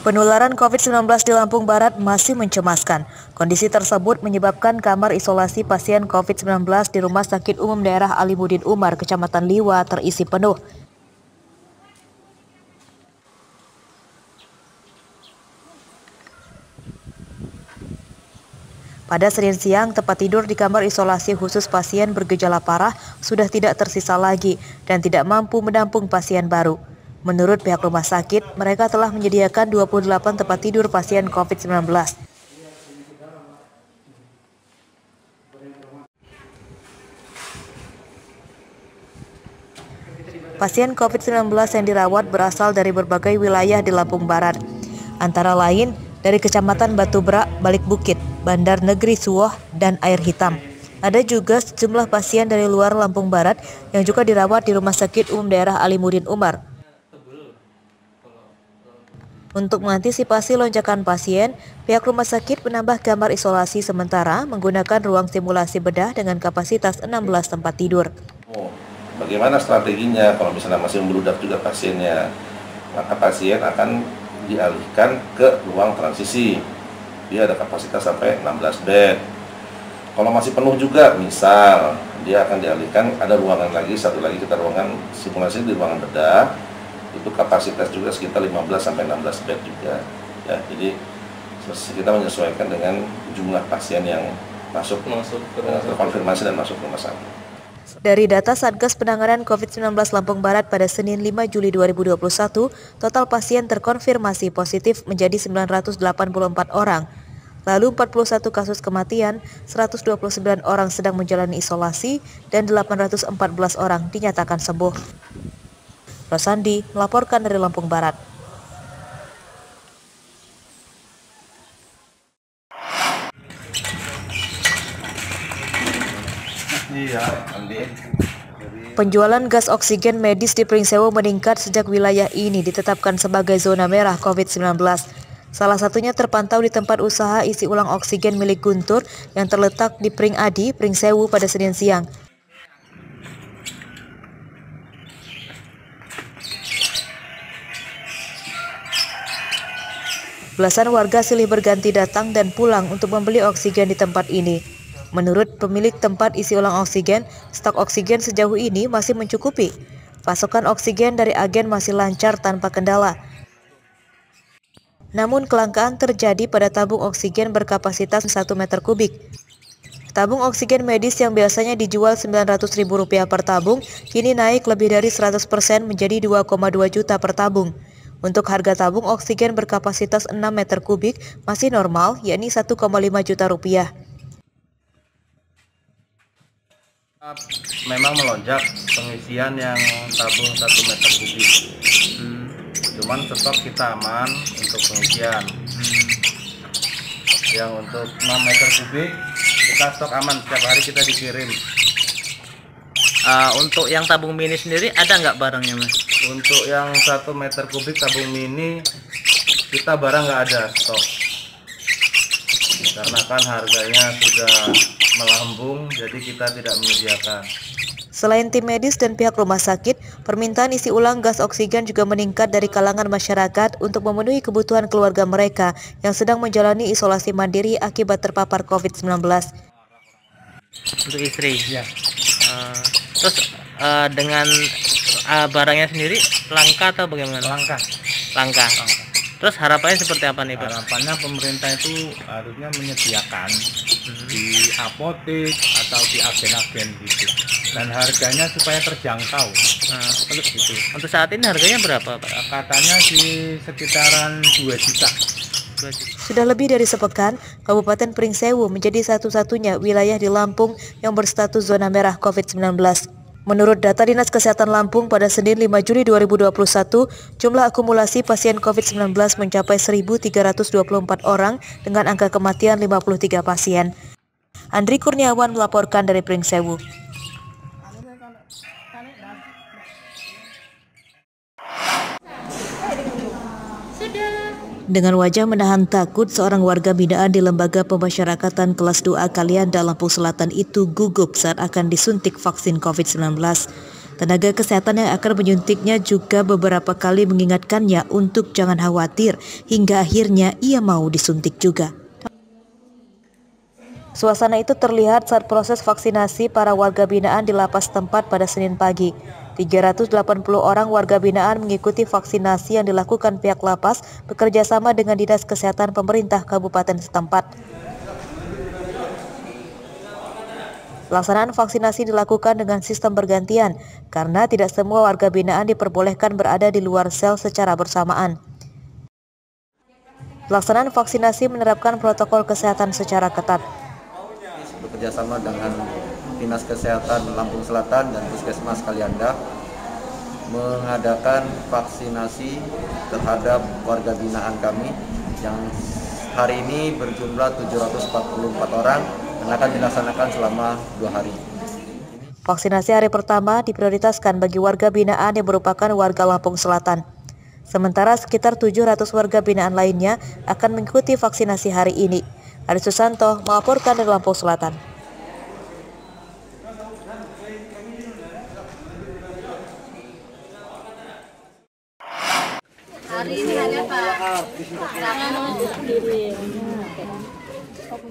Penularan COVID-19 di Lampung Barat masih mencemaskan. Kondisi tersebut menyebabkan kamar isolasi pasien COVID-19 di Rumah Sakit Umum Daerah Alimuddin Umar, Kecamatan Liwa, terisi penuh. Pada Senin siang, tempat tidur di kamar isolasi khusus pasien bergejala parah sudah tidak tersisa lagi dan tidak mampu menampung pasien baru. Menurut pihak rumah sakit, mereka telah menyediakan 28 tempat tidur pasien COVID-19. Pasien COVID-19 yang dirawat berasal dari berbagai wilayah di Lampung Barat, antara lain dari Kecamatan Batu Berak, Balik Bukit, Bandar Negeri Suwoh, dan Air Hitam. Ada juga sejumlah pasien dari luar Lampung Barat yang juga dirawat di Rumah Sakit Umum Daerah Alimuddin Umar. Untuk mengantisipasi lonjakan pasien, pihak rumah sakit menambah kamar isolasi sementara menggunakan ruang simulasi bedah dengan kapasitas 16 tempat tidur. Bagaimana strateginya kalau misalnya masih membludak juga pasiennya? Maka pasien akan dialihkan ke ruang transisi. Dia ada kapasitas sampai 16 bed. Kalau masih penuh juga, misal dia akan dialihkan, ada ruangan lagi, satu lagi kita ruangan simulasi di ruangan bedah. Itu kapasitas juga sekitar 15-16 bed juga ya, jadi kita menyesuaikan dengan jumlah pasien yang masuk terkonfirmasi dan masuk ke rumah sakit. Dari data Satgas Penanganan COVID-19 Lampung Barat pada Senin 5 Juli 2021, total pasien terkonfirmasi positif menjadi 984 orang. Lalu 41 kasus kematian, 129 orang sedang menjalani isolasi, dan 814 orang dinyatakan sembuh. Rosandi melaporkan dari Lampung Barat. Penjualan gas oksigen medis di Pringsewu meningkat sejak wilayah ini ditetapkan sebagai zona merah COVID-19. Salah satunya terpantau di tempat usaha isi ulang oksigen milik Guntur yang terletak di Pring Adi, Pringsewu pada Senin siang. Belasan warga silih berganti datang dan pulang untuk membeli oksigen di tempat ini. Menurut pemilik tempat isi ulang oksigen, stok oksigen sejauh ini masih mencukupi. Pasokan oksigen dari agen masih lancar tanpa kendala. Namun kelangkaan terjadi pada tabung oksigen berkapasitas 1 meter kubik. Tabung oksigen medis yang biasanya dijual Rp900.000 per tabung, kini naik lebih dari 100% menjadi 2,2 juta per tabung. Untuk harga tabung oksigen berkapasitas 6 meter kubik masih normal, yakni Rp1,5 juta. Memang melonjak pengisian yang tabung 1 meter kubik. Cuman stok kita aman untuk pengisian. Yang untuk 6 meter kubik kita stok aman, setiap hari kita dikirim. Untuk yang tabung mini sendiri ada nggak barangnya, Mas? Untuk yang 1 meter kubik tabung mini kita barang nggak ada stok, karena kan harganya sudah melambung, jadi kita tidak menyediakan. Selain tim medis dan pihak rumah sakit, permintaan isi ulang gas oksigen juga meningkat dari kalangan masyarakat untuk memenuhi kebutuhan keluarga mereka yang sedang menjalani isolasi mandiri akibat terpapar COVID-19. Untuk istri? Ya. Terus dengan barangnya sendiri langka atau bagaimana? Langka. Terus harapannya seperti apa nih, Pak? Harapannya pemerintah itu harusnya menyediakan di apotek atau di agen-agen gitu, dan harganya supaya terjangkau. Untuk saat ini harganya berapa, Pak? Katanya di sekitaran 2 juta. Sudah lebih dari sepekan, Kabupaten Pringsewu menjadi satu-satunya wilayah di Lampung yang berstatus zona merah COVID-19. Menurut data Dinas Kesehatan Lampung pada Senin 5 Juli 2021, jumlah akumulasi pasien COVID-19 mencapai 1.324 orang dengan angka kematian 53 pasien. Andri Kurniawan melaporkan dari Pringsewu. Dengan wajah menahan takut, seorang warga binaan di Lembaga Pemasyarakatan Kelas 2A Kalianda, Lampung Selatan itu gugup saat akan disuntik vaksin COVID-19. Tenaga kesehatan yang akan menyuntiknya juga beberapa kali mengingatkannya untuk jangan khawatir, hingga akhirnya ia mau disuntik juga. Suasana itu terlihat saat proses vaksinasi para warga binaan di lapas tempat pada Senin pagi. 380 orang warga binaan mengikuti vaksinasi yang dilakukan pihak lapas bekerja sama dengan Dinas Kesehatan pemerintah kabupaten setempat. Pelaksanaan vaksinasi dilakukan dengan sistem bergantian karena tidak semua warga binaan diperbolehkan berada di luar sel secara bersamaan. Pelaksanaan vaksinasi menerapkan protokol kesehatan secara ketat. Bekerjasama dengan Dinas Kesehatan Lampung Selatan dan Puskesmas Kalianda mengadakan vaksinasi terhadap warga binaan kami yang hari ini berjumlah 744 orang dan akan dilaksanakan selama 2 hari. Vaksinasi hari pertama diprioritaskan bagi warga binaan yang merupakan warga Lampung Selatan. Sementara sekitar 700 warga binaan lainnya akan mengikuti vaksinasi hari ini. Ari Susanto melaporkan dari Lampung Selatan.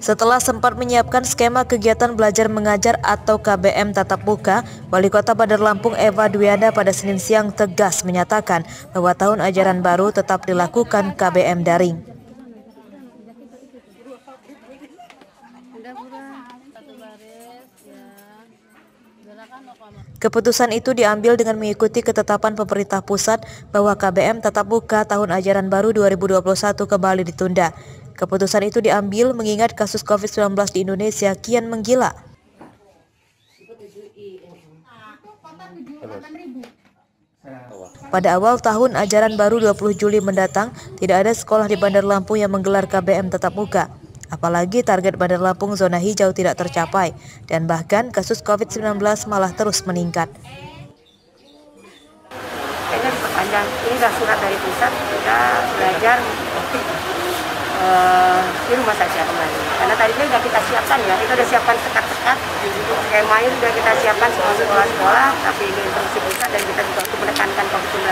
Setelah sempat menyiapkan skema kegiatan belajar mengajar atau KBM tatap muka, Wali Kota Bandar Lampung Eva Dwianda pada Senin siang tegas menyatakan bahwa tahun ajaran baru tetap dilakukan KBM daring. Keputusan itu diambil dengan mengikuti ketetapan pemerintah pusat bahwa KBM tatap muka tahun ajaran baru 2021 kembali ditunda. Keputusan itu diambil mengingat kasus COVID-19 di Indonesia kian menggila. Pada awal tahun ajaran baru 20 Juli mendatang, tidak ada sekolah di Bandar Lampung yang menggelar KBM tatap muka. Apalagi target Bandar Lampung zona hijau tidak tercapai, dan bahkan kasus COVID-19 malah terus meningkat. Kayaknya diperpanjang, ini sudah surat dari pusat, kita belajar di rumah saja kembali. Karena tadinya sudah kita siapkan ya, kita sudah siapkan sekat-sekat, skema ini sudah kita siapkan semua sekolah-sekolah, tapi ini instruksi pusat dan kita juga untuk menekankan COVID-19.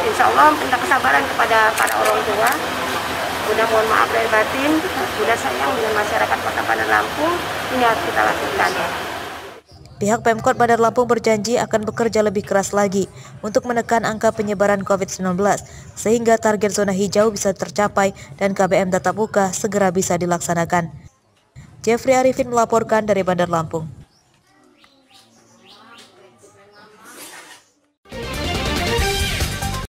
Insya Allah minta kesabaran kepada para orang tua. Bunda mohon maaf lahir batin, Bunda sayang dengan masyarakat Kota Bandar Lampung, ini harus kita lakukan. Pihak Pemkot Bandar Lampung berjanji akan bekerja lebih keras lagi untuk menekan angka penyebaran COVID-19 sehingga target zona hijau bisa tercapai dan KBM tatap muka segera bisa dilaksanakan. Jeffrey Arifin melaporkan dari Bandar Lampung.